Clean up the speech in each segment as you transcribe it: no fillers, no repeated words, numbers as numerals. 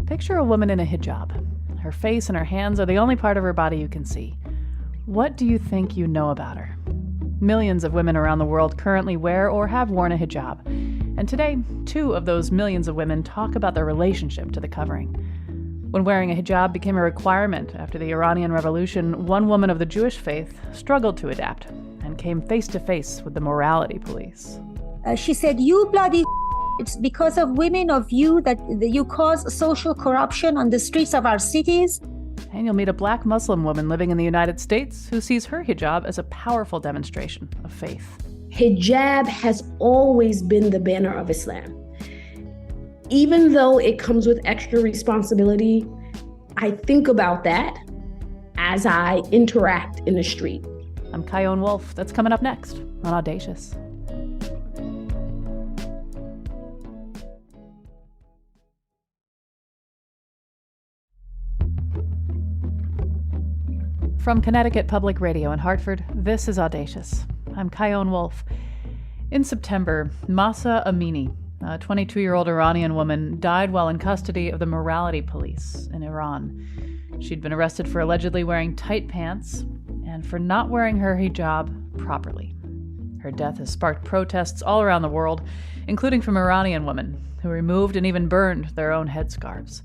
Picture a woman in a hijab. Her face and her hands are the only part of her body you can see. What do you think you know about her? Millions of women around the world currently wear or have worn a hijab. And today, 2 of those millions of women talk about their relationship to the covering. When wearing a hijab became a requirement after the Iranian Revolution, one woman of the Jewish faith struggled to adapt and came face to face with the morality police. She said, "You bloody it's because of women of you that you cause social corruption on the streets of our cities." And you'll meet a black Muslim woman living in the United States who sees her hijab as a powerful demonstration of faith. Hijab has always been the banner of Islam. Even though it comes with extra responsibility, I think about that as I interact in the street. I'm Kyone Wolf. That's coming up next on Audacious. From Connecticut Public Radio in Hartford, this is Audacious. I'm Kyone Wolf. In September, Mahsa Amini, a 22-year-old Iranian woman, died while in custody of the morality police in Iran. She'd been arrested for allegedly wearing tight pants and for not wearing her hijab properly. Her death has sparked protests all around the world, including from Iranian women who removed and even burned their own headscarves.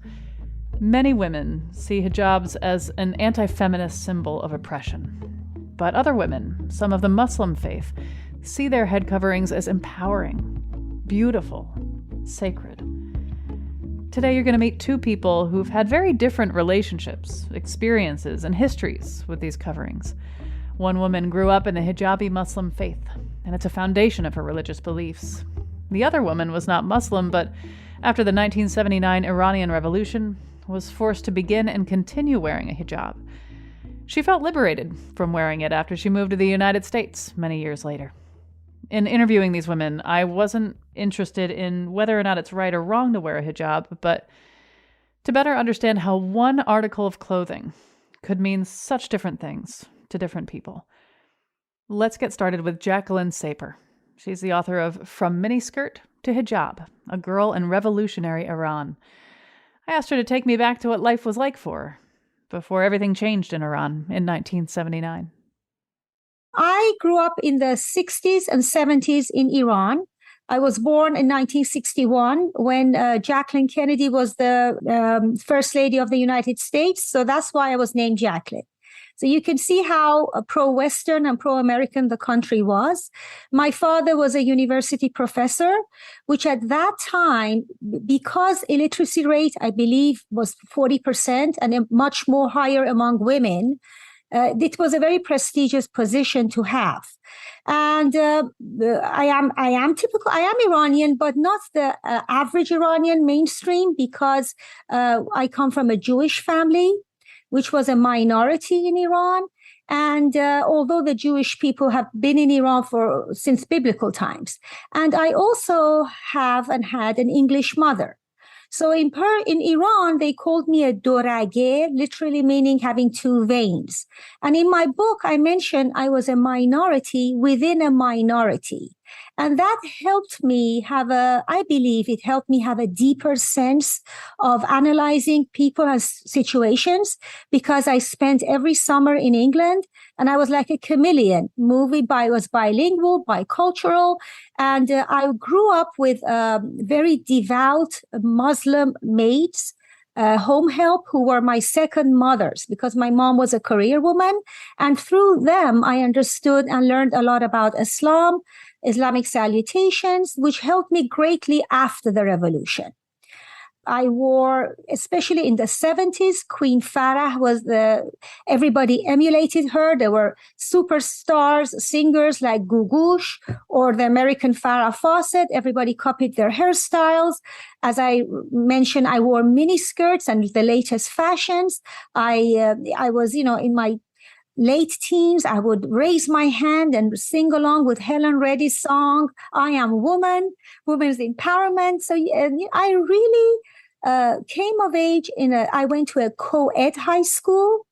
Many women see hijabs as an anti-feminist symbol of oppression. But other women, some of the Muslim faith, see their head coverings as empowering, beautiful, sacred. Today you're going to meet 2 people who've had very different relationships, experiences, and histories with these coverings. One woman grew up in the hijabi Muslim faith, and it's a foundation of her religious beliefs. The other woman was not Muslim, but after the 1979 Iranian Revolution, was forced to begin and continue wearing a hijab. She felt liberated from wearing it after she moved to the United States many years later. In interviewing these women, I wasn't interested in whether or not it's right or wrong to wear a hijab, but to better understand how one article of clothing could mean such different things to different people. Let's get started with Jacqueline Saper. She's the author of From Miniskirt to Hijab, A Girl in Revolutionary Iran. I asked her to take me back to what life was like for her before everything changed in Iran in 1979. I grew up in the 60s and 70s in Iran. I was born in 1961 when Jacqueline Kennedy was the First Lady of the United States. So that's why I was named Jacqueline. So you can see how pro-Western and pro-American the country was. My father was a university professor, which at that time, because illiteracy rate, I believe, was 40% and much more higher among women, it was a very prestigious position to have. And I am typical. I am Iranian, but not the average Iranian mainstream, because I come from a Jewish family, which was a minority in Iran. And although the Jewish people have been in Iran since biblical times. And I also have and had an English mother. So in Iran, they called me a dorage, literally meaning having 2 veins. And in my book, I mentioned I was a minority within a minority. And that helped me I believe it helped me have a deeper sense of analyzing people and situations, because I spent every summer in England and I was like a chameleon. I was bilingual, bicultural, and I grew up with very devout Muslim maids, home help, who were my second mothers, because my mom was a career woman. And through them, I understood and learned a lot about Islam, Islamic salutations, which helped me greatly after the revolution. I wore, especially in the 70s, Queen Farah everybody emulated her. There were superstars, singers like Gugush or the American Farrah Fawcett. Everybody copied their hairstyles. As I mentioned, I wore mini skirts and the latest fashions. I was, in my late teens, I would raise my hand and sing along with Helen Reddy's song, I Am Woman, Women's Empowerment. So I really came of age I went to a co-ed high school.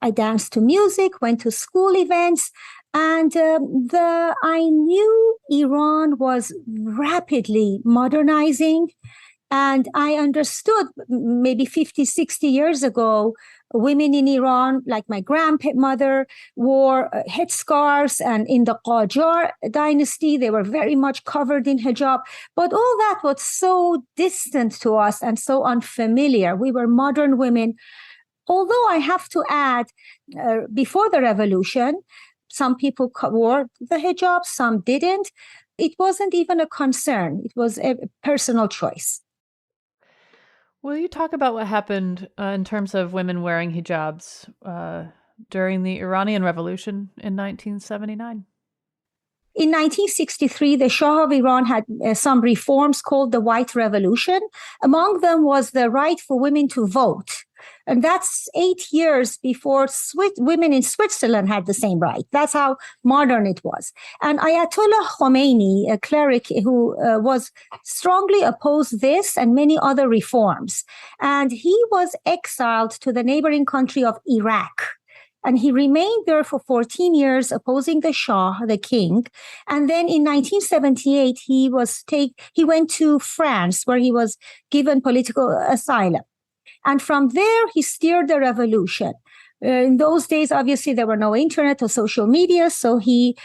I danced to music, went to school events, and I knew Iran was rapidly modernizing. And I understood maybe 50, 60 years ago, women in Iran, like my grandmother, wore headscarves. And in the Qajar dynasty, they were very much covered in hijab. But all that was so distant to us and so unfamiliar. We were modern women. Although I have to add, before the revolution, some people wore the hijab, some didn't. It wasn't even a concern. It was a personal choice. Will you talk about what happened in terms of women wearing hijabs during the Iranian Revolution in 1979? In 1963, the Shah of Iran had some reforms called the White Revolution. Among them was the right for women to vote. And that's 8 years before women in Switzerland had the same right. That's how modern it was. And Ayatollah Khomeini, a cleric who was strongly opposed this and many other reforms. And he was exiled to the neighboring country of Iraq. And he remained there for 14 years opposing the Shah, the king. And then in 1978, he went to France, where he was given political asylum. And from there, he steered the revolution. In those days, obviously, there were no internet or social media. So he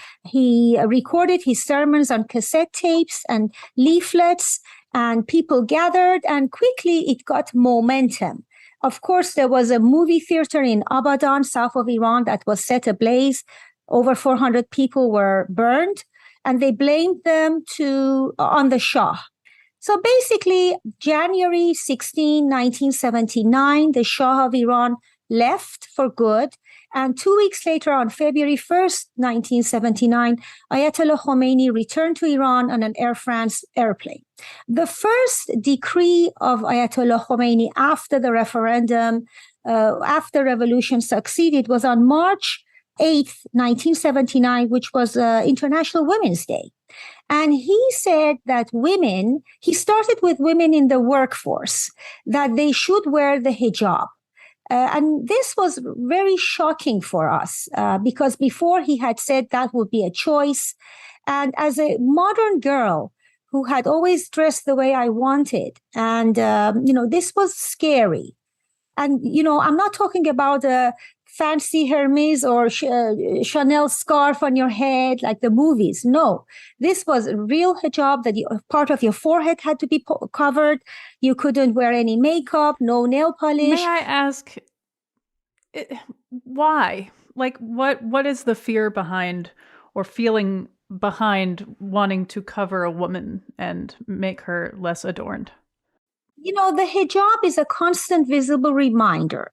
recorded his sermons on cassette tapes and leaflets, and people gathered, and quickly it got momentum. Of course, there was a movie theater in Abadan, south of Iran, that was set ablaze. Over 400 people were burned, and they blamed them on the Shah. So basically, January 16, 1979, the Shah of Iran left for good. And 2 weeks later, on February 1st, 1979, Ayatollah Khomeini returned to Iran on an Air France airplane. The first decree of Ayatollah Khomeini after the referendum, after revolution succeeded, was on March 8th, 1979, which was International Women's Day. And he said that he started with women in the workforce, that they should wear the hijab. And this was very shocking for us because before he had said that would be a choice. And as a modern girl who had always dressed the way I wanted, and, this was scary. And, I'm not talking about a fancy Hermes or Chanel scarf on your head like the movies. No, this was a real hijab that part of your forehead had to be covered. You couldn't wear any makeup, no nail polish. May I ask, why? Like, what is the fear behind or feeling behind wanting to cover a woman and make her less adorned? The hijab is a constant visible reminder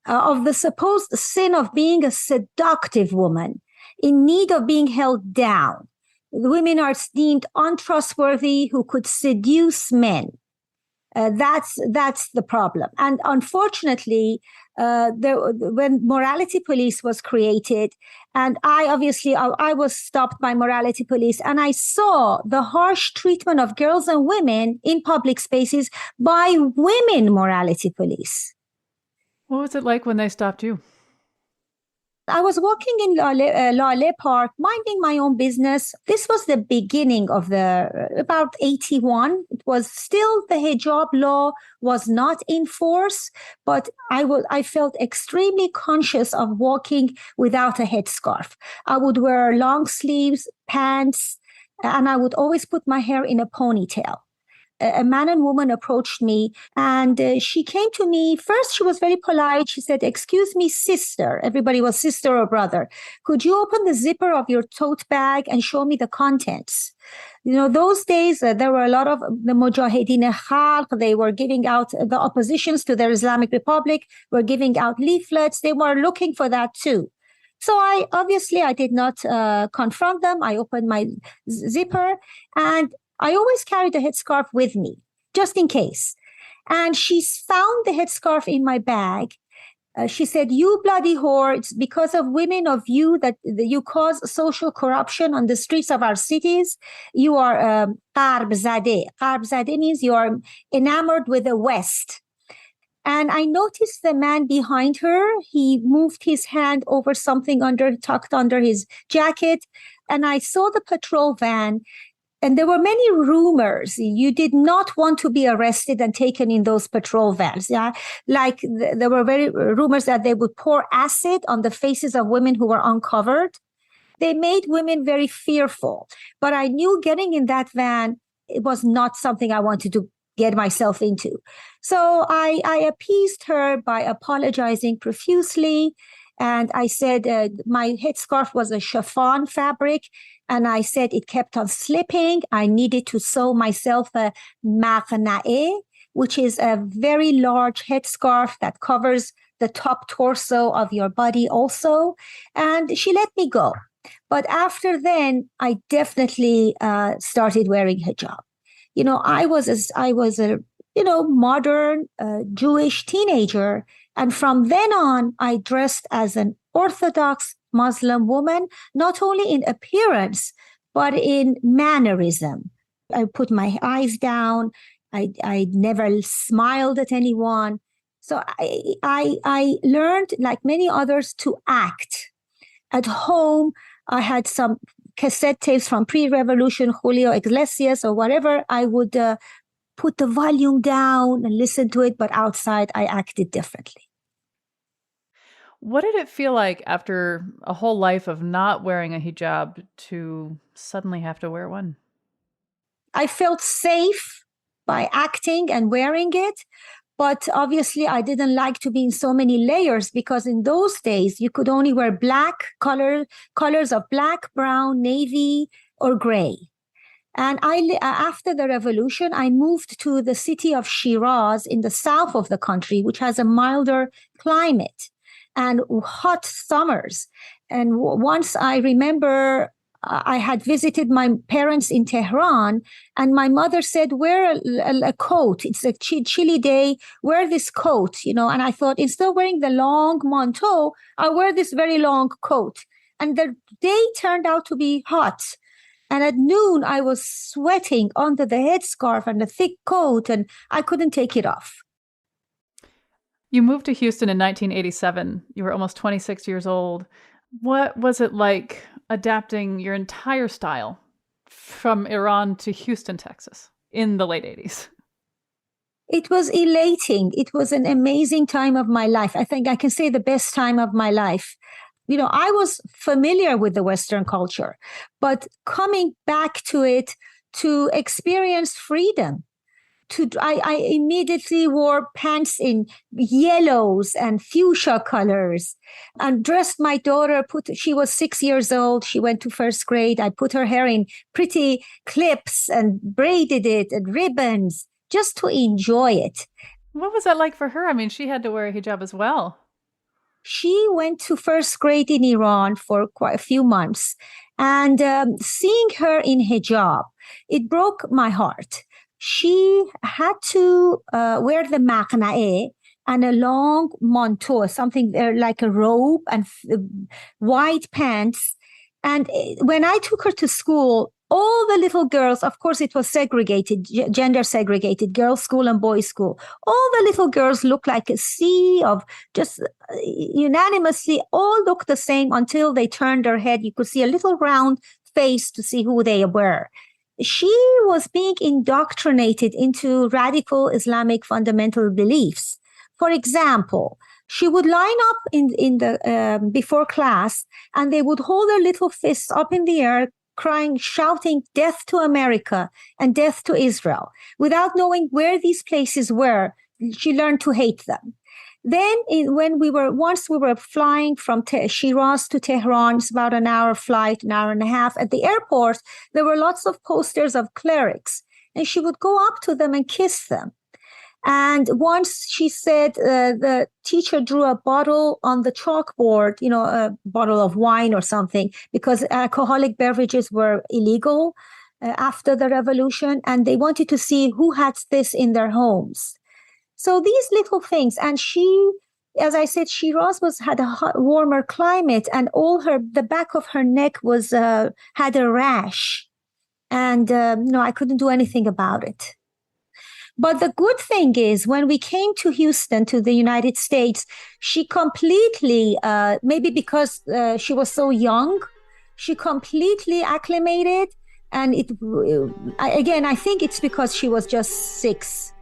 of the supposed sin of being a seductive woman in need of being held down. Women are deemed untrustworthy who could seduce men. That's the problem. And unfortunately, when morality police was created, and I was stopped by morality police, and I saw the harsh treatment of girls and women in public spaces by women morality police. What was it like when they stopped you? I was walking in Lale Park, minding my own business. This was the beginning of about 81. It was still the hijab law was not in force, but I felt extremely conscious of walking without a headscarf. I would wear long sleeves, pants, and I would always put my hair in a ponytail. A man and woman approached me, and she came to me. First, she was very polite. She said, "Excuse me, sister." Everybody was sister or brother. "Could you open the zipper of your tote bag and show me the contents?" Those days, there were a lot of the Mujahideen Khalq. They were giving out, the oppositions to the Islamic Republic were giving out leaflets. They were looking for that too. So I did not confront them. I opened my zipper, and I always carried a headscarf with me, just in case. And she found the headscarf in my bag. She said, "You bloody whore, it's because of women of you that you cause social corruption on the streets of our cities. You are Gharb Zadeh." Gharb Zadeh means you are enamored with the West. And I noticed the man behind her. He moved his hand over something tucked under his jacket. And I saw the patrol van. And there were many rumors. You did not want to be arrested and taken in those patrol vans. Yeah, like there were very rumors that they would pour acid on the faces of women who were uncovered. They made women very fearful. But I knew getting in that van, it was not something I wanted to get myself into. So I appeased her by apologizing profusely. And I said my headscarf was a chiffon fabric. And I said it kept on slipping. I needed to sew myself a maqna'eh, which is a very large headscarf that covers the top torso of your body also. And she let me go. But after then, I definitely started wearing hijab. You know, I was a modern Jewish teenager. And from then on, I dressed as an Orthodox Muslim woman, not only in appearance, but in mannerism. I put my eyes down. I never smiled at anyone. So I learned, like many others, to act. At home, I had some cassette tapes from pre-revolution Julio Iglesias or whatever. I would put the volume down and listen to it, but outside I acted differently. What did it feel like after a whole life of not wearing a hijab to suddenly have to wear one? I felt safe by acting and wearing it. But obviously, I didn't like to be in so many layers because in those days, you could only wear colors of black, brown, navy, or gray. And after the revolution, I moved to the city of Shiraz in the south of the country, which has a milder climate and hot summers. And once I remember I had visited my parents in Tehran, and my mother said, wear a coat. It's a chilly day. Wear this coat, And I thought, instead of wearing the long manteau, I'll wear this very long coat. And the day turned out to be hot. And at noon, I was sweating under the headscarf and the thick coat, and I couldn't take it off. You moved to Houston in 1987. You were almost 26 years old. What was it like adapting your entire style from Iran to Houston, Texas in the late 80s? It was elating. It was an amazing time of my life. I think I can say the best time of my life. I was familiar with the Western culture, but coming back to it to experience freedom. I immediately wore pants in yellows and fuchsia colors and dressed my daughter. She was 6 years old. She went to first grade. I put her hair in pretty clips and braided it and ribbons just to enjoy it. What was that like for her? I mean, she had to wear a hijab as well. She went to first grade in Iran for quite a few months. And seeing her in hijab, it broke my heart. She had to wear the maqna'eh and a long manteau, something like a robe and white pants. And when I took her to school, all the little girls, of course, it was segregated, gender segregated, girls' school and boys' school. All the little girls looked like a sea of just unanimously all looked the same until they turned their head. You could see a little round face to see who they were. She was being indoctrinated into radical Islamic fundamental beliefs. For example, she would line up in the before class, and they would hold their little fists up in the air, crying, shouting, "Death to America" and "Death to Israel." Without knowing where these places were, she learned to hate them. Then once we were flying from Shiraz to Tehran, it's about an hour flight, an hour and a half. At the airport, there were lots of posters of clerics, and she would go up to them and kiss them. And once she said the teacher drew a bottle on the chalkboard, a bottle of wine or something, because alcoholic beverages were illegal after the revolution, and they wanted to see who had this in their homes. So these little things, and she, as I said, Shiraz had a warmer climate, and the back of her neck had a rash, and I couldn't do anything about it. But the good thing is, when we came to Houston, to the United States, she completely, maybe because she was so young, she completely acclimated. And I think it's because she was just 6.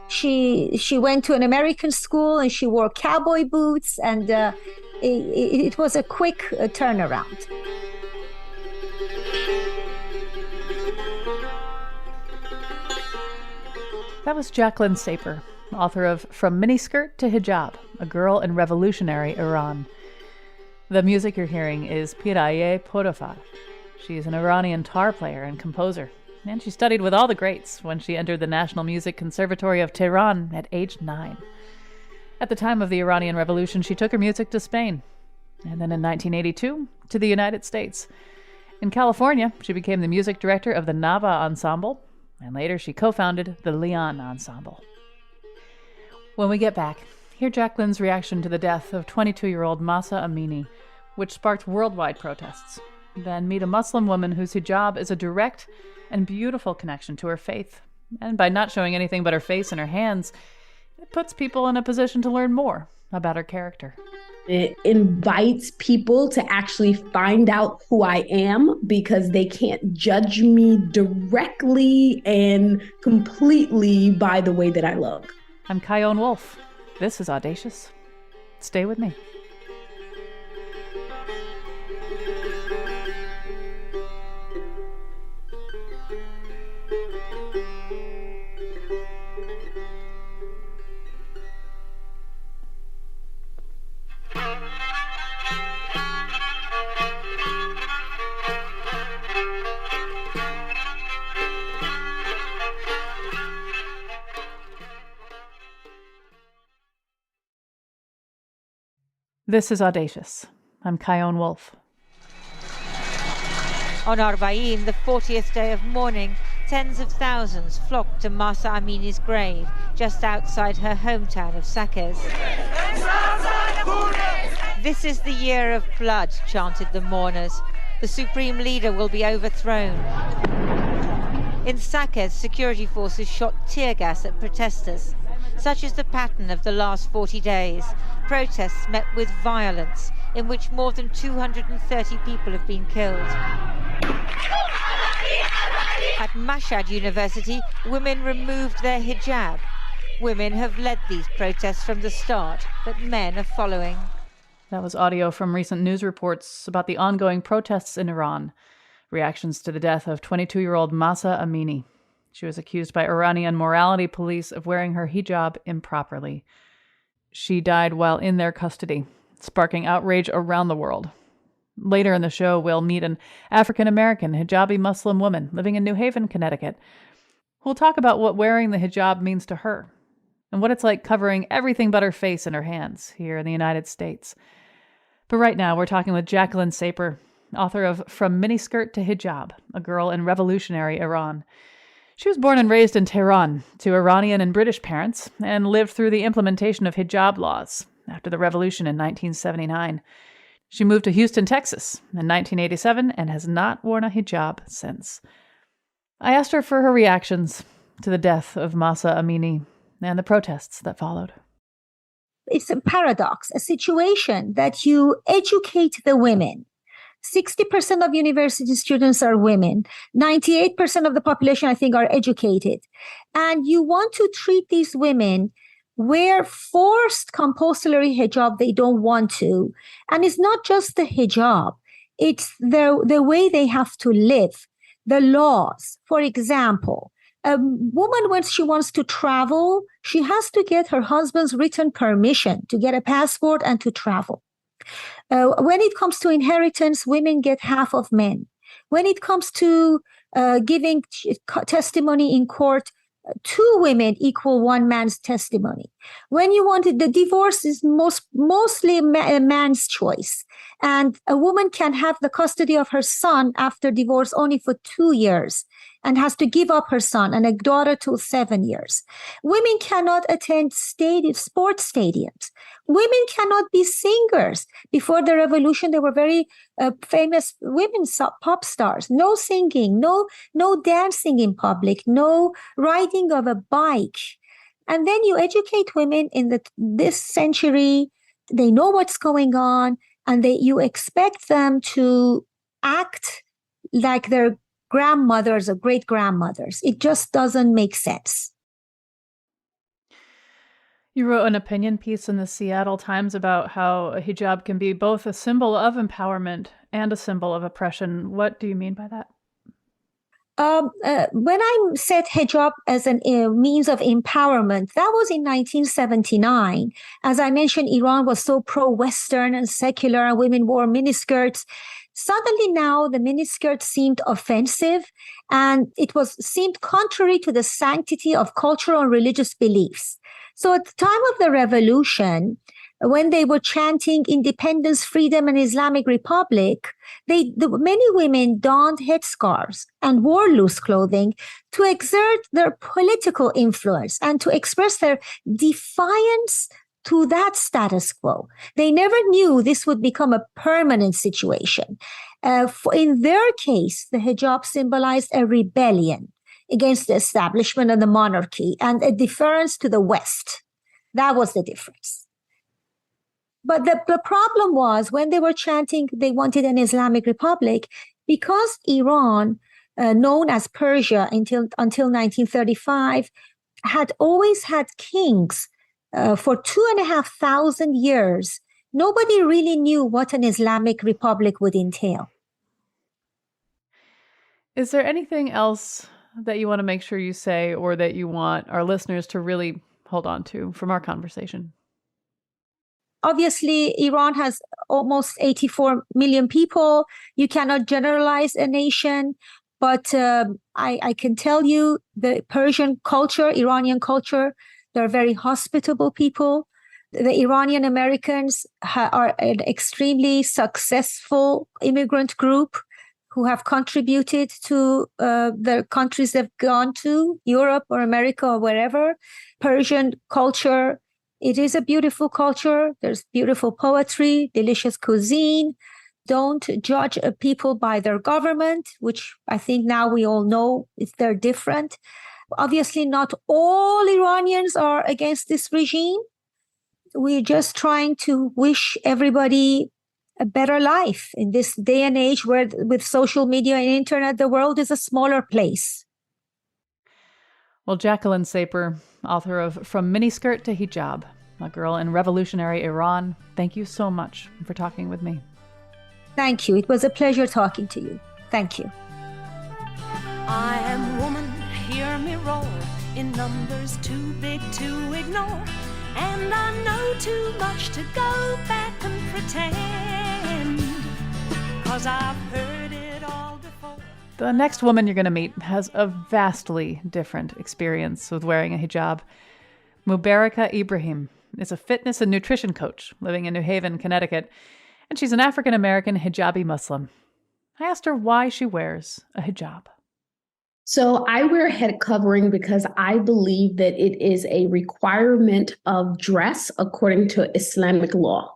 She went to an American school and she wore cowboy boots, and it was a quick turnaround. That was Jacqueline Saper, author of From Miniskirt to Hijab, A Girl in Revolutionary Iran. The music you're hearing is Piraye Porofar. She is an Iranian tar player and composer, and she studied with all the greats when she entered the National Music Conservatory of Tehran at age 9. At the time of the Iranian Revolution, she took her music to Spain, and then in 1982 to the United States. In California, she became the music director of the Nava Ensemble, and later she co-founded the Leon Ensemble. When we get back, hear Jacqueline's reaction to the death of 22-year-old Mahsa Amini, which sparked worldwide protests. Then meet a Muslim woman whose hijab is a direct and beautiful connection to her faith. And by not showing anything but her face and her hands, it puts people in a position to learn more about her character. It invites people to actually find out who I am, because they can't judge me directly and completely by the way that I look. I'm Chion Wolf. This is Audacious. Stay with me. This is Audacious. I'm Chion Wolf. On Arba'in, the 40th day of mourning, tens of thousands flocked to Mahsa Amini's grave just outside her hometown of Saqqez. This is the year of blood, chanted the mourners. The supreme leader will be overthrown. In Saqqez, security forces shot tear gas at protesters. Such is the pattern of the last 40 days. Protests met with violence, in which more than 230 people have been killed. At Mashhad University, women removed their hijab. Women have led these protests from the start, but men are following. That was audio from recent news reports about the ongoing protests in Iran. Reactions to the death of 22-year-old Mahsa Amini. She was accused by Iranian morality police of wearing her hijab improperly. She died while in their custody, sparking outrage around the world. Later in the show, we'll meet an African-American hijabi Muslim woman living in New Haven, Connecticut, who'll talk about what wearing the hijab means to her and what it's like covering everything but her face and her hands here in the United States. But right now, we're talking with Jacqueline Saper, author of From Miniskirt to Hijab, A Girl in Revolutionary Iran. She was born and raised in Tehran to Iranian and British parents and lived through the implementation of hijab laws after the revolution in 1979. She moved to Houston, Texas in 1987 and has not worn a hijab since. I asked her for her reactions to the death of Mahsa Amini and the protests that followed. It's a paradox, a situation that you educate the women. 60% of university students are women. 98% of the population, I think, are educated. And you want to treat these women wear forced compulsory hijab they don't want to. And it's not just the hijab. It's the way they have to live, the laws. For example, a woman, when she wants to travel, she has to get her husband's written permission to get a passport and to travel. When it comes to inheritance, women get half of men. When it comes to giving testimony in court, 2 women equal 1 man's testimony. When you wanted, the divorce is mostly a man's choice. And a woman can have the custody of her son after divorce only for 2 years and has to give up her son, and a daughter till 7 years. Women cannot attend sports stadiums. Women cannot be singers. Before the revolution, there were very famous women pop stars. No singing, no dancing in public, no riding of a bike. And then you educate women in this century. They know what's going on, and you expect them to act like they're grandmothers or great grandmothers. It just doesn't make sense. You wrote an opinion piece in the Seattle Times about how a hijab can be both a symbol of empowerment and a symbol of oppression. What do you mean by that? When I said hijab as a means of empowerment, that was in 1979. As I mentioned, Iran was so pro-Western and secular, and women wore miniskirts. Suddenly now the miniskirt seemed offensive, and seemed contrary to the sanctity of cultural and religious beliefs. So at the time of the revolution, when they were chanting independence, freedom, and Islamic Republic, many women donned headscarves and wore loose clothing to exert their political influence and to express their defiance to that status quo. They never knew this would become a permanent situation. In their case, the hijab symbolized a rebellion against the establishment and the monarchy and a deference to the West. That was the difference. But the problem was when they were chanting they wanted an Islamic Republic, because Iran, known as Persia until 1935, had always had kings for 2,500 years. Nobody really knew what an Islamic Republic would entail. Is there anything else that you want to make sure you say, or that you want our listeners to really hold on to from our conversation? Obviously, Iran has almost 84 million people. You cannot generalize a nation, but I can tell you the Persian culture, Iranian culture, they're very hospitable people. The Iranian Americans are an extremely successful immigrant group who have contributed to the countries they've gone to, Europe or America or wherever. Persian culture, it is a beautiful culture. There's beautiful poetry, delicious cuisine. Don't judge people by their government, which I think now we all know if they're different. Obviously, not all Iranians are against this regime. We're just trying to wish everybody a better life in this day and age where with social media and internet, the world is a smaller place. Well, Jacqueline Saper, author of From Miniskirt to Hijab, a girl in revolutionary Iran, thank you so much for talking with me. Thank you. It was a pleasure talking to you. Thank you. I am woman, hear me roar, in numbers too big to ignore, and I know too much to go back and pretend, 'cause I've heard it all before. The next woman you're going to meet has a vastly different experience with wearing a hijab. Mubaraka Ibrahim is a fitness and nutrition coach living in New Haven, Connecticut, and she's an African-American hijabi Muslim. I asked her why she wears a hijab. So I wear a head covering because I believe that it is a requirement of dress according to Islamic law.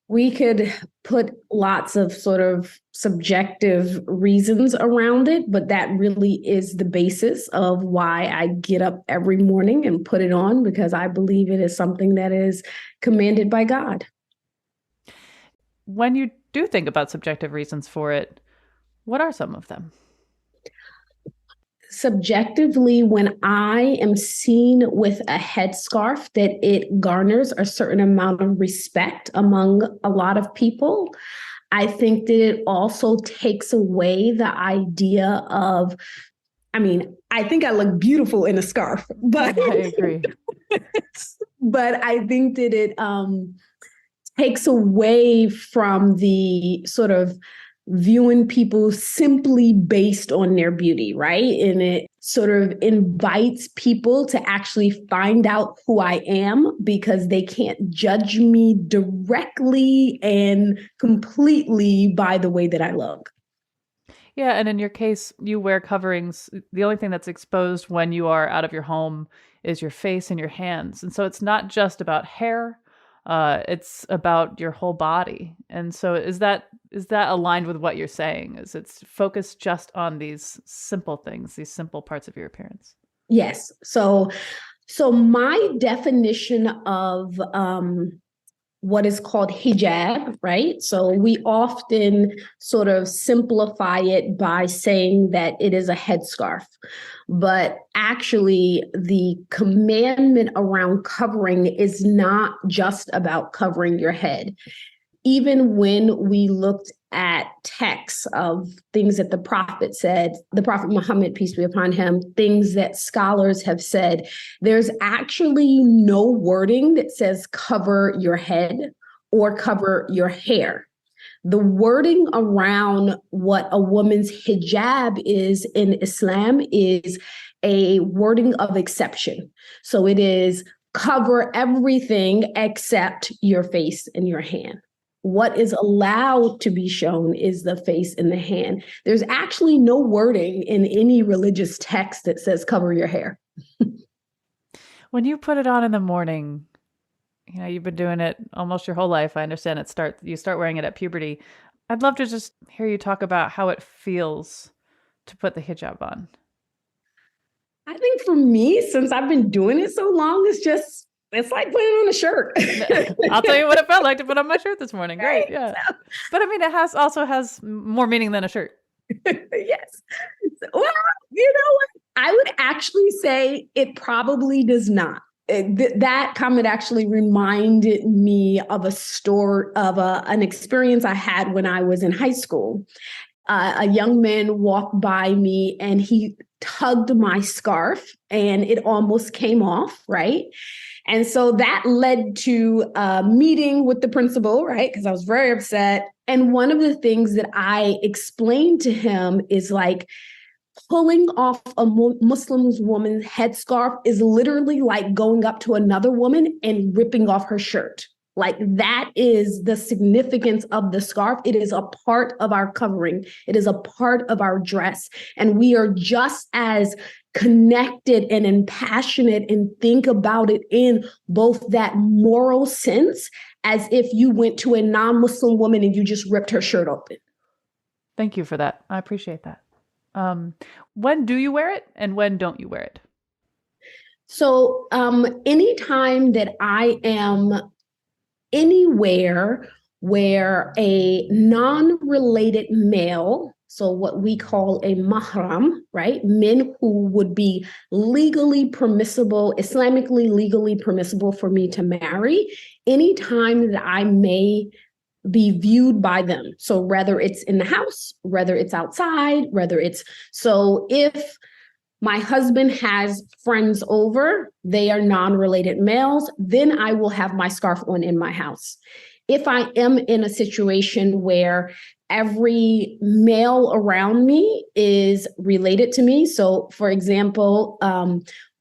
We could put lots of sort of subjective reasons around it, but that really is the basis of why I get up every morning and put it on, because I believe it is something that is commanded by God. When you do think about subjective reasons for it, what are some of them? Subjectively, when I am seen with a headscarf, that it garners a certain amount of respect among a lot of people. I think that it also takes away the idea of, I think I look beautiful in a scarf, but I agree. But I think that it takes away from the sort of viewing people simply based on their beauty, right? And it sort of invites people to actually find out who I am, because they can't judge me directly and completely by the way that I look. Yeah, and in your case, you wear coverings. The only thing that's exposed when you are out of your home is your face and your hands. And so it's not just about hair. It's about your whole body. And so is that aligned with what you're saying? Is it's focused just on these simple things, these simple parts of your appearance? Yes. So my definition of what is called hijab, right? So we often sort of simplify it by saying that it is a headscarf. But actually, the commandment around covering is not just about covering your head. Even when we looked at texts of things that the Prophet said, the Prophet Muhammad, peace be upon him, things that scholars have said, there's actually no wording that says cover your head or cover your hair. The wording around what a woman's hijab is in Islam is a wording of exception. So it is cover everything except your face and your hand. What is allowed to be shown is the face and the hand. There's actually no wording in any religious text that says cover your hair. When you put it on in the morning, you know, you've been doing it almost your whole life. I understand you start wearing it at puberty. I'd love to just hear you talk about how it feels to put the hijab on. I think for me, since I've been doing it so long, it's like putting on a shirt. I'll tell you what it felt like to put on my shirt this morning. Great. Yeah. But I mean, it also has more meaning than a shirt. Yes. Well, you know what? I would actually say it probably does not. That comment actually reminded me of a story of an experience I had when I was in high school. A young man walked by me and he tugged my scarf and it almost came off, right? And so that led to a meeting with the principal, right? Because I was very upset. And one of the things that I explained to him is like, pulling off a Muslim woman's headscarf is literally like going up to another woman and ripping off her shirt. Like that is the significance of the scarf. It is a part of our covering. It is a part of our dress. And we are just as connected and impassionate and think about it in both that moral sense as if you went to a non-Muslim woman and you just ripped her shirt open. Thank you for that. I appreciate that. When do you wear it and when don't you wear it? So anytime that I am anywhere where a non-related male, so what we call a mahram, right? Men who would be legally permissible, Islamically legally permissible for me to marry, anytime that I may be viewed by them. So whether it's in the house, whether it's outside, so if my husband has friends over, they are non-related males, then I will have my scarf on in my house. If I am in a situation where every male around me is related to me, so for example,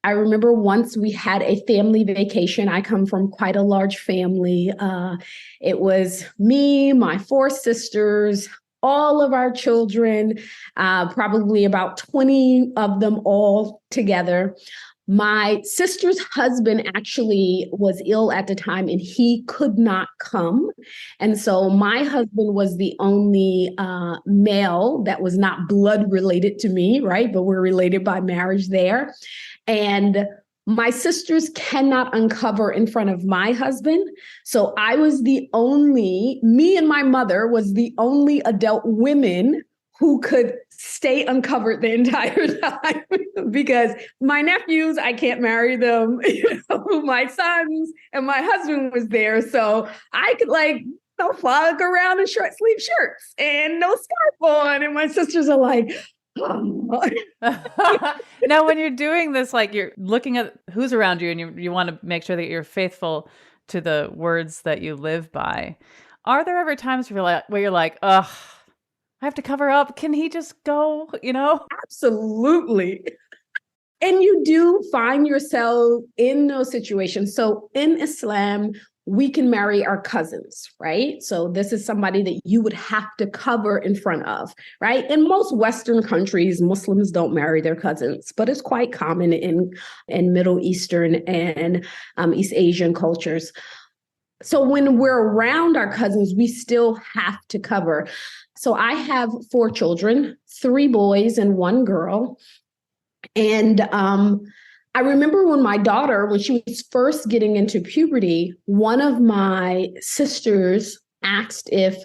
I remember once we had a family vacation. I come from quite a large family. It was me, my 4 sisters, all of our children, probably about 20 of them all together. My sister's husband actually was ill at the time and he could not come. And so my husband was the only male that was not blood related to me, right? But we're related by marriage there. And my sisters cannot uncover in front of my husband. So I was me and my mother was the only adult women who could stay uncovered the entire time because my nephews, I can't marry them, my sons and my husband was there. So I could frolic around in short sleeve shirts and no scarf on. And my sisters are like, oh. Now, when you're doing this, like you're looking at who's around you and you want to make sure that you're faithful to the words that you live by. Are there ever times where you're like, ugh, I have to cover up. Can he just go, Absolutely. And you do find yourself in those situations. So in Islam, we can marry our cousins, right? So this is somebody that you would have to cover in front of, right? In most Western countries, Muslims don't marry their cousins, but it's quite common in Middle Eastern and East Asian cultures. So when we're around our cousins, we still have to cover. So I have 4 children, 3 boys and 1 girl. And I remember when my daughter, when she was first getting into puberty, one of my sisters asked if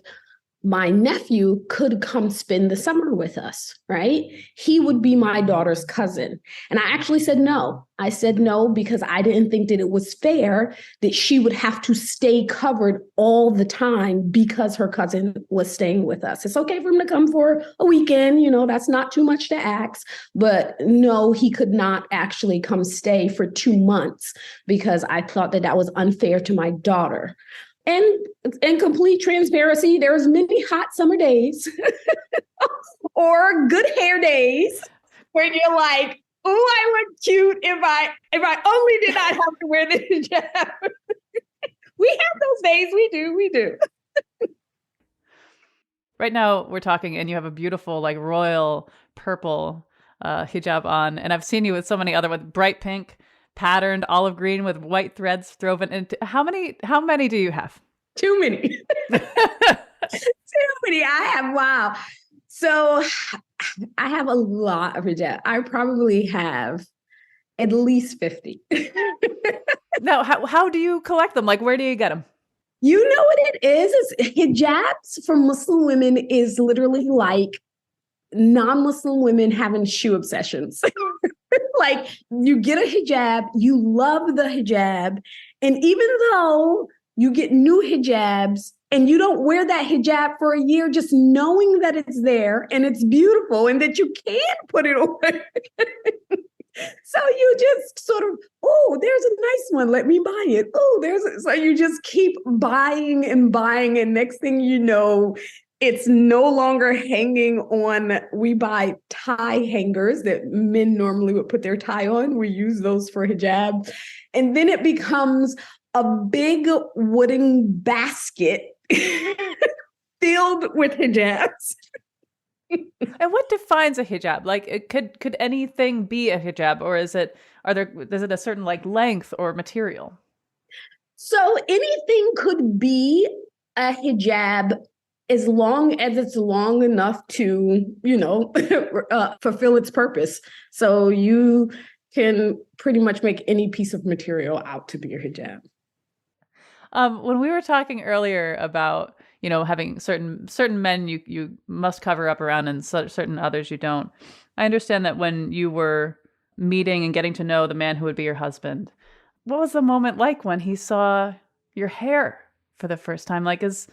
my nephew could come spend the summer with us, right? He would be my daughter's cousin. And I actually said no. I said no because I didn't think that it was fair that she would have to stay covered all the time because her cousin was staying with us. It's okay for him to come for a weekend, that's not too much to ask. But no, he could not actually come stay for 2 months because I thought that was unfair to my daughter. And in complete transparency, there's many hot summer days or good hair days where you're like, oh, I look cute if I only did not have to wear the hijab. We have those days. We do. Right now we're talking and you have a beautiful like royal purple hijab on. And I've seen you with so many other with bright pink, patterned olive green with white threads woven into. How many do you have? Too many. Too many. I have, wow. So I have a lot of hijab. I probably have at least 50. Now, how do you collect them? Like, where do you get them? You know what it is? Hijabs for Muslim women is literally like non-Muslim women having shoe obsessions. Like you get a hijab, you love the hijab. And even though you get new hijabs and you don't wear that hijab for a year, just knowing that it's there and it's beautiful and that you can put it on. So you just sort of, oh, there's a nice one. Let me buy it. So you just keep buying and buying. And next thing you know, it's no longer hanging on. We buy tie hangers that men normally would put their tie on. We use those for hijab. And then it becomes a big wooden basket filled with hijabs. And what defines a hijab? Like, could anything be a hijab, or is it a certain like length or material? So anything could be a hijab as long as it's long enough to, fulfill its purpose. So you can pretty much make any piece of material out to be a hijab. When we were talking earlier about, having certain men you must cover up around and certain others you don't. I understand that when you were meeting and getting to know the man who would be your husband, what was the moment like when he saw your hair for the first time? Like, is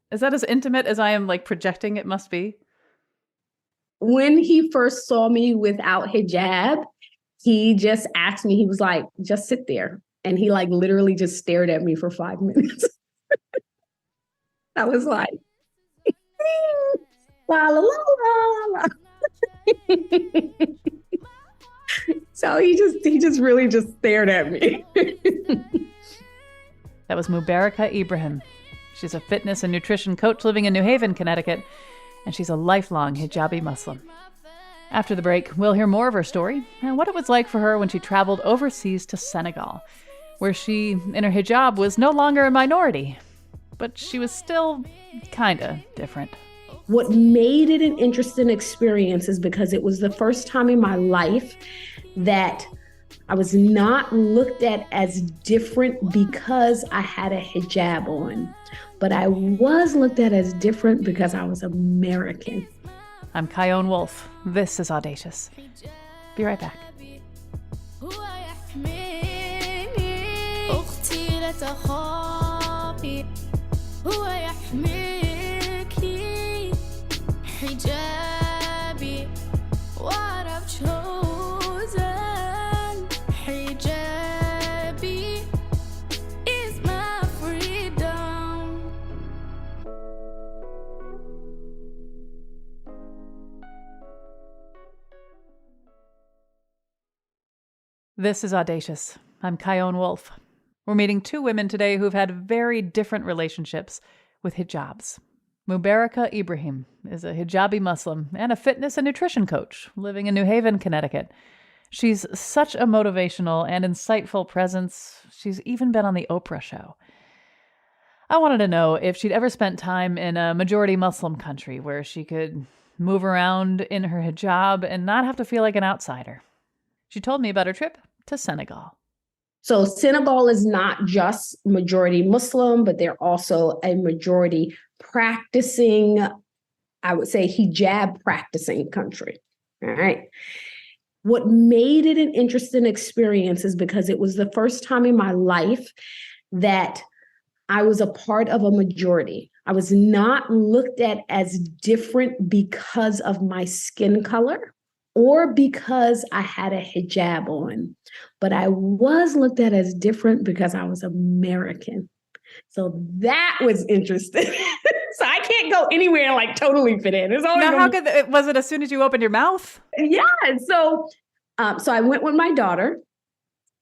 that as intimate as I am like projecting it must be? When he first saw me without hijab, he just asked me, he was like, just sit there. And he like literally just stared at me for 5 minutes. I was like, la la la la. So he just really just stared at me. That was Mubaraka Ibrahim. She's a fitness and nutrition coach living in New Haven, Connecticut, and she's a lifelong hijabi Muslim. After the break, we'll hear more of her story and what it was like for her when she traveled overseas to Senegal, where she, in her hijab, was no longer a minority, but she was still kinda different. What made it an interesting experience is because it was the first time in my life that I was not looked at as different because I had a hijab on, but I was looked at as different because I was American. I'm Kyone Wolf. This is Audacious. Be right back. حجابي what I've chosen حجابي is my freedom. This is Audacious. I'm Kyone Wolf. We're meeting two women today who've had very different relationships with hijabs. Mubaraka Ibrahim is a hijabi Muslim and a fitness and nutrition coach living in New Haven, Connecticut. She's such a motivational and insightful presence. She's even been on the Oprah show. I wanted to know if she'd ever spent time in a majority Muslim country where she could move around in her hijab and not have to feel like an outsider. She told me about her trip to Senegal. So Senegal is not just majority Muslim, but they're also a majority practicing, I would say, hijab practicing country. All right. What made it an interesting experience is because it was the first time in my life that I was a part of a majority. I was not looked at as different because of my skin color or because I had a hijab on, but I was looked at as different because I was American. So that was interesting. So I can't go anywhere and like totally fit in. Was it as soon as you opened your mouth? Yeah. So I went with my daughter.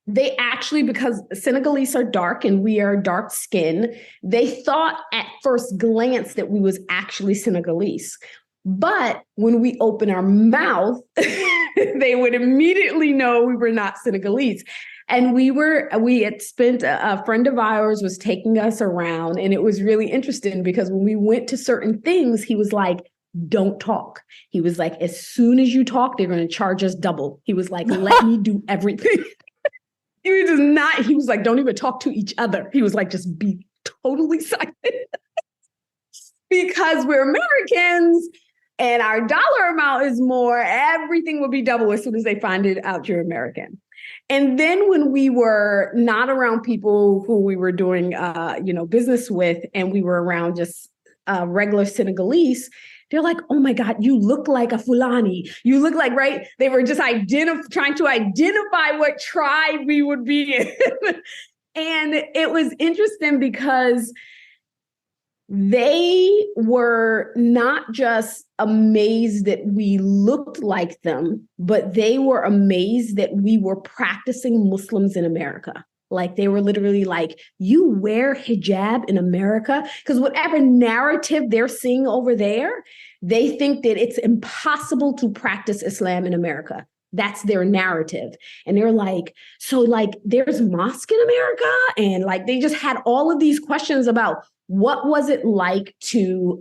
They actually, because Senegalese are dark and we are dark skinned, they thought at first glance that we was actually Senegalese. But when we open our mouth, they would immediately know we were not Senegalese. And we had spent, a friend of ours was taking us around, and it was really interesting because when we went to certain things, he was like, don't talk. He was like, as soon as you talk, they're going to charge us double. He was like, let me do everything. He was like, don't even talk to each other. He was like, just be totally silent. Because we're Americans and our dollar amount is more, everything will be double as soon as they find it out you're American. And then when we were not around people who we were doing, business with, and we were around just regular Senegalese, they're like, oh my God, you look like a Fulani. You look like, right? They were just trying to identify what tribe we would be in. And it was interesting because they were not just amazed that we looked like them, but they were amazed that we were practicing Muslims in America. Like they were literally like, you wear hijab in America? Because whatever narrative they're seeing over there, they think that it's impossible to practice Islam in America. That's their narrative. And they're like, so like there's mosque in America? And like they just had all of these questions about what was it like to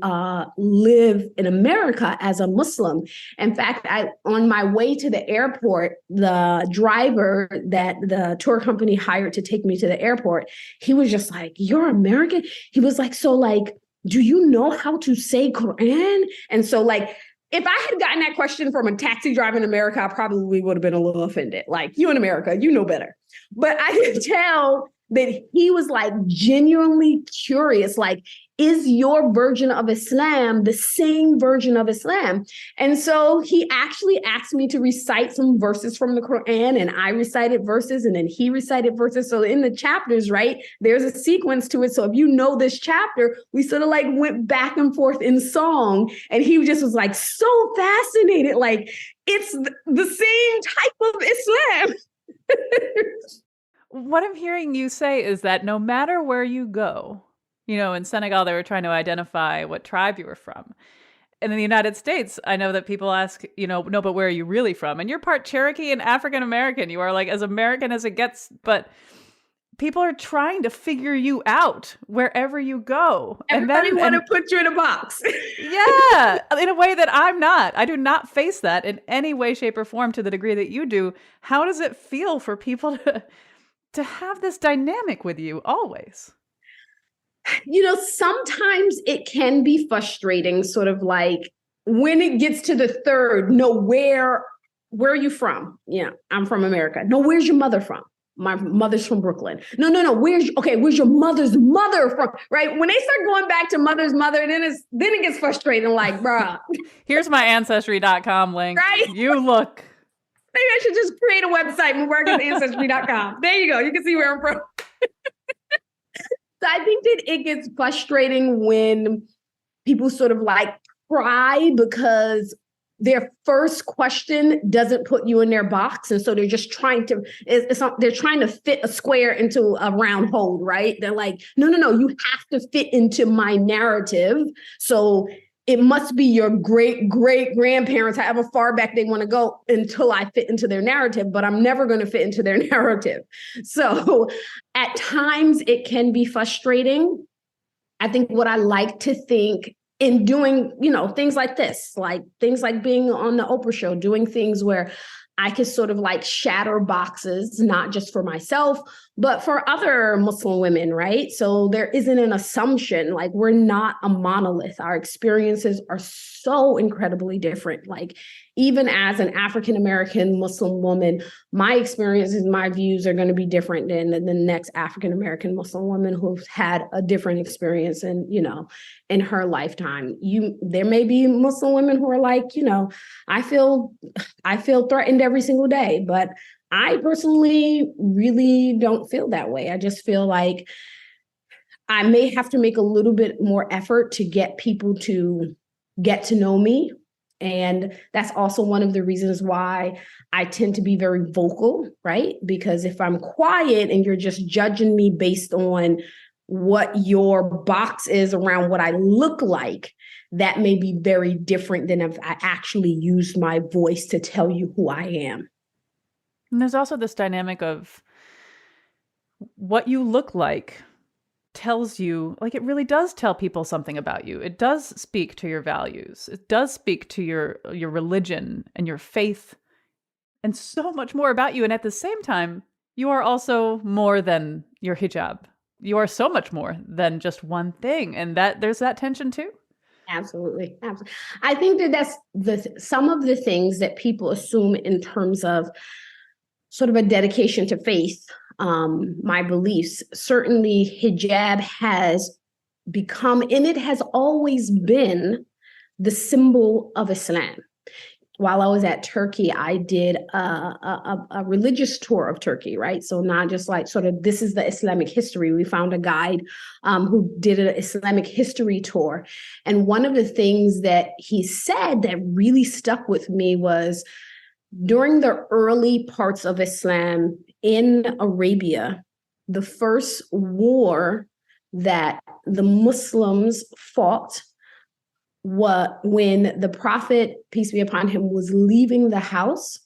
live in America as a Muslim? In fact, on my way to the airport, the driver that the tour company hired to take me to the airport, he was just like, you're American? He was like, so like, do you know how to say Quran? And so like, if I had gotten that question from a taxi driver in America, I probably would have been a little offended. Like, you in America, you know better. But I could tell that he was like genuinely curious, like, is your version of Islam the same version of Islam? And so he actually asked me to recite some verses from the Quran, and I recited verses, and then he recited verses. So in the chapters, right, there's a sequence to it. So if you know this chapter, we sort of like went back and forth in song, and he just was like so fascinated, like it's the same type of Islam. What I'm hearing you say is that no matter where you go, in Senegal, they were trying to identify what tribe you were from. And in the United States, I know that people ask, no, but where are you really from? And you're part Cherokee and African American. You are like as American as it gets, but people are trying to figure you out wherever you go. Everybody want to put you in a box. Yeah, in a way that I'm not. I do not face that in any way, shape, or form to the degree that you do. How does it feel for people to have this dynamic with you always? Sometimes it can be frustrating, sort of like when it gets to the third, no, where are you from? Yeah, I'm from America. No, where's your mother from? My mother's from Brooklyn. No. Where's your mother's mother from? Right? When they start going back to mother's mother, then it gets frustrating. Like, bruh. Here's my ancestry.com link. Right? You look. Maybe I should just create a website and work with ancestry.com. There you go. You can see where I'm from. So I think that it gets frustrating when people sort of like pry because their first question doesn't put you in their box. And so they're just trying to, they're trying to fit a square into a round hole, right? They're like, no, you have to fit into my narrative. So it must be your great-great-grandparents, however far back they want to go until I fit into their narrative, but I'm never going to fit into their narrative. So at times it can be frustrating. I think what I like to think in doing, things like this, like things like being on the Oprah show, doing things where I could sort of like shatter boxes, not just for myself, but for other Muslim women, right? So there isn't an assumption, like we're not a monolith. Our experiences are so incredibly different. Like even as an African-American Muslim woman, my experiences, my views are going to be different than the next African-American Muslim woman who's had a different experience in her lifetime. There may be Muslim women who are like, I feel threatened every single day, but I personally really don't feel that way. I just feel like I may have to make a little bit more effort to get people to get to know me. And that's also one of the reasons why I tend to be very vocal, right? Because if I'm quiet and you're just judging me based on what your box is around what I look like, that may be very different than if I actually used my voice to tell you who I am. And there's also this dynamic of what you look like tells you, like, it really does tell people something about you. It does speak to your values. It does speak to your religion and your faith and so much more about you. And at the same time, you are also more than your hijab. You are so much more than just one thing. And that there's that tension too. Absolutely. Absolutely. I think that's some of the things that people assume in terms of sort of a dedication to faith, my beliefs. Certainly hijab has become, and it has always been, the symbol of Islam. While I was at Turkey, I did a religious tour of Turkey, right? So not just like sort of, this is the Islamic history. We found a guide who did an Islamic history tour. And one of the things that he said that really stuck with me was, during the early parts of Islam in Arabia, the first war that the Muslims fought when the Prophet, peace be upon him, was leaving the house.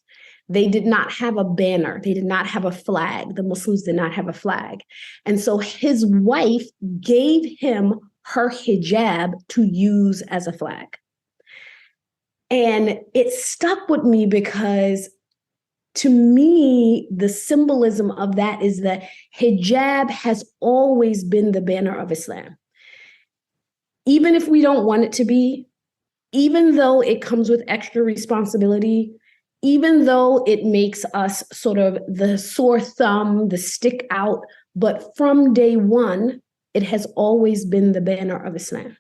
They did not have a banner. They did not have a flag. The Muslims did not have a flag. And so his wife gave him her hijab to use as a flag. And it stuck with me because, to me, the symbolism of that is that hijab has always been the banner of Islam. Even if we don't want it to be, even though it comes with extra responsibility, even though it makes us sort of the sore thumb, the stick out, but from day one, it has always been the banner of Islam.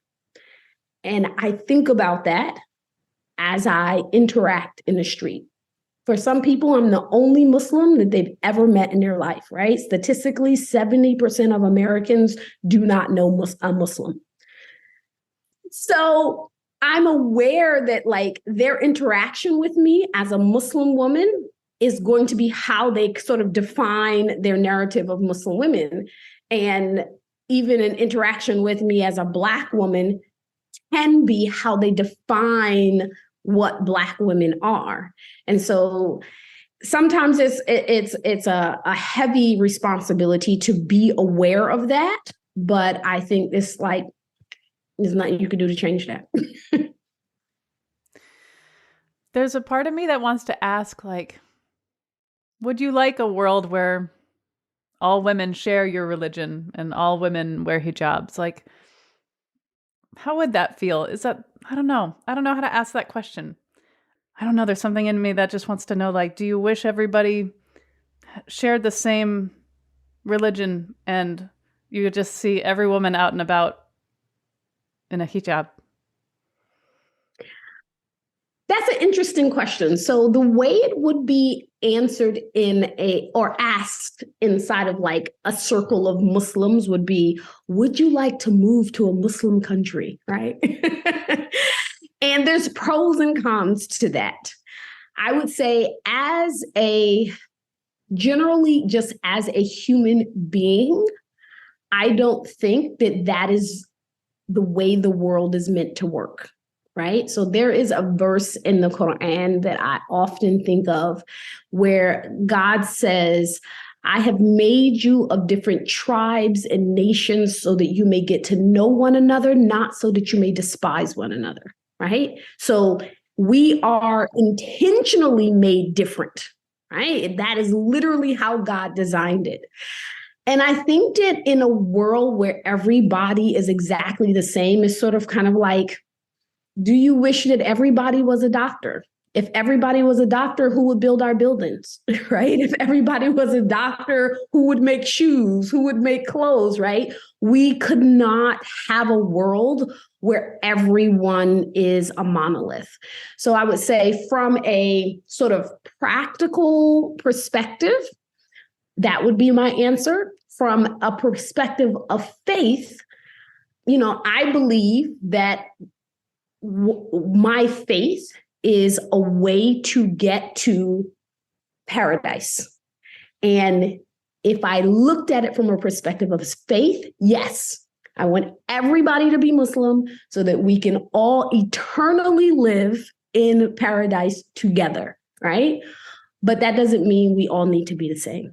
And I think about that as I interact in the street. For some people, I'm the only Muslim that they've ever met in their life, right? Statistically, 70% of Americans do not know a Muslim. So I'm aware that like their interaction with me as a Muslim woman is going to be how they sort of define their narrative of Muslim women. And even an interaction with me as a Black woman can be how they define what Black women are. And so sometimes it's a heavy responsibility to be aware of that. But I think there's nothing you can do to change that. There's a part of me that wants to ask, like, would you like a world where all women share your religion and all women wear hijabs? Like, how would that feel? I don't know. I don't know how to ask that question. I don't know. There's something in me that just wants to know, like, do you wish everybody shared the same religion and you could just see every woman out and about in a hijab? That's an interesting question. So the way it would be answered or asked inside of like a circle of Muslims would be, would you like to move to a Muslim country, right? And there's pros and cons to that. I would say generally just as a human being, I don't think that is the way the world is meant to work. Right? So there is a verse in the Quran that I often think of where God says, I have made you of different tribes and nations so that you may get to know one another, not so that you may despise one another. Right? So We are intentionally made different, right? That is literally how God designed it. And I think that in a world where everybody is exactly the same, is sort of kind of like, do you wish that everybody was a doctor? If everybody was a doctor, who would build our buildings, right? If everybody was a doctor, who would make shoes, who would make clothes, right? We could not have a world where everyone is a monolith. So I would say from a sort of practical perspective, that would be my answer. From a perspective of faith, I believe that my faith is a way to get to paradise. And if I looked at it from a perspective of faith, yes, I want everybody to be Muslim so that we can all eternally live in paradise together, right? But that doesn't mean we all need to be the same.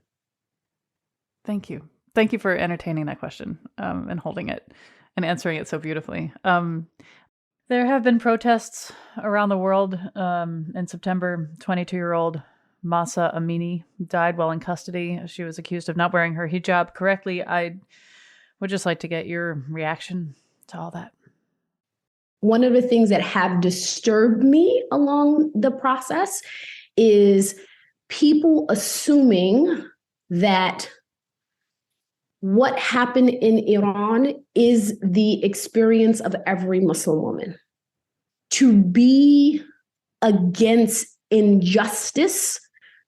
Thank you. Thank you for entertaining that question and holding it and answering it so beautifully. There have been protests around the world. In September, 22-year-old Mahsa Amini died while in custody. She was accused of not wearing her hijab correctly. I would just like to get your reaction to all that. One of the things that have disturbed me along the process is people assuming that what happened in Iran is the experience of every Muslim woman. To be against injustice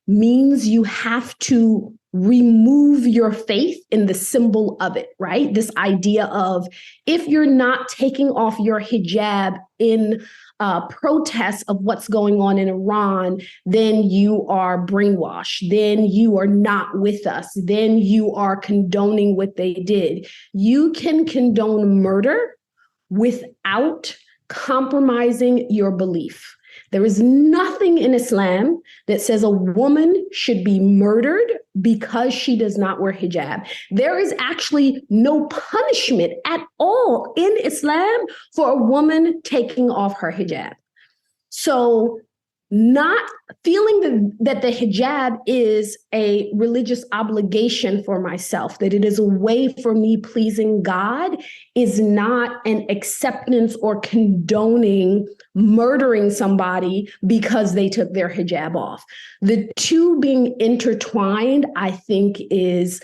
means you have to remove your faith in the symbol of it, right? This idea of if you're not taking off your hijab in protest of what's going on in Iran, then you are brainwashed. Then you are not with us. Then you are condoning what they did. You can condone murder without compromising your belief. There is nothing in Islam that says a woman should be murdered because she does not wear hijab. There is actually no punishment at all in Islam for a woman taking off her hijab. So not feeling that the hijab is a religious obligation for myself, that it is a way for me pleasing God, is not an acceptance or condoning murdering somebody because they took their hijab off. The two being intertwined, I think, is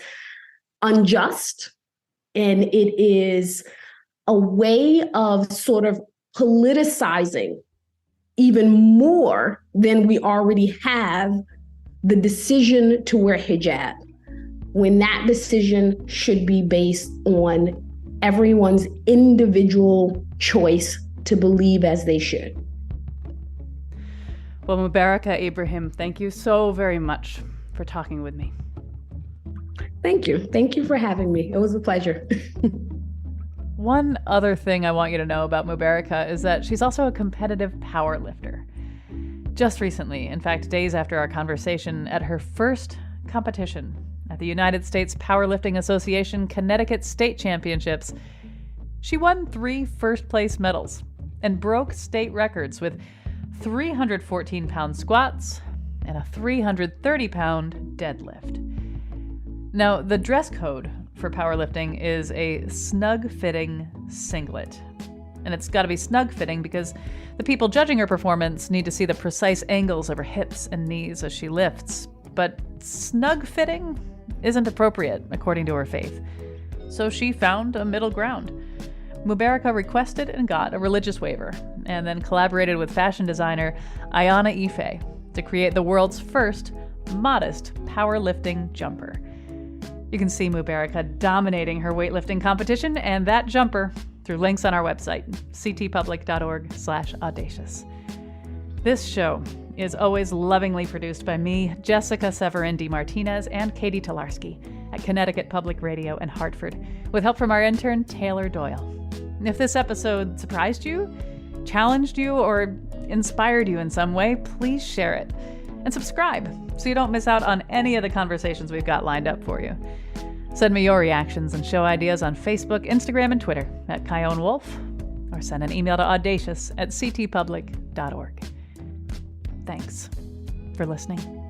unjust, and it is a way of sort of politicizing even more than we already have the decision to wear hijab, when that decision should be based on everyone's individual choice to believe as they should. Well, Mubaraka Ibrahim, thank you so very much for talking with me. Thank you. Thank you for having me. It was a pleasure. One other thing I want you to know about Mubaraka is that she's also a competitive power lifter. Just recently, in fact, days after our conversation, at her first competition at the United States Powerlifting Association Connecticut State Championships, she won 3 first-place medals and broke state records with 314-pound squats and a 330-pound deadlift. Now, the dress code for powerlifting is a snug-fitting singlet. And it's got to be snug-fitting because the people judging her performance need to see the precise angles of her hips and knees as she lifts. But snug-fitting isn't appropriate, according to her faith. So she found a middle ground. Mubaraka requested and got a religious waiver, and then collaborated with fashion designer Ayana Ife to create the world's first modest powerlifting jumper. You can see Mubaraka dominating her weightlifting competition and that jumper through links on our website, ctpublic.org/audacious. This show is always lovingly produced by me, Jessica Severin DeMartinez, and Katie Tolarski at Connecticut Public Radio in Hartford, with help from our intern, Taylor Doyle. If this episode surprised you, challenged you, or inspired you in some way, please share it. And subscribe so you don't miss out on any of the conversations we've got lined up for you. Send me your reactions and show ideas on Facebook, Instagram, and Twitter at Kyone Wolf, or send an email to audacious@ctpublic.org. Thanks for listening.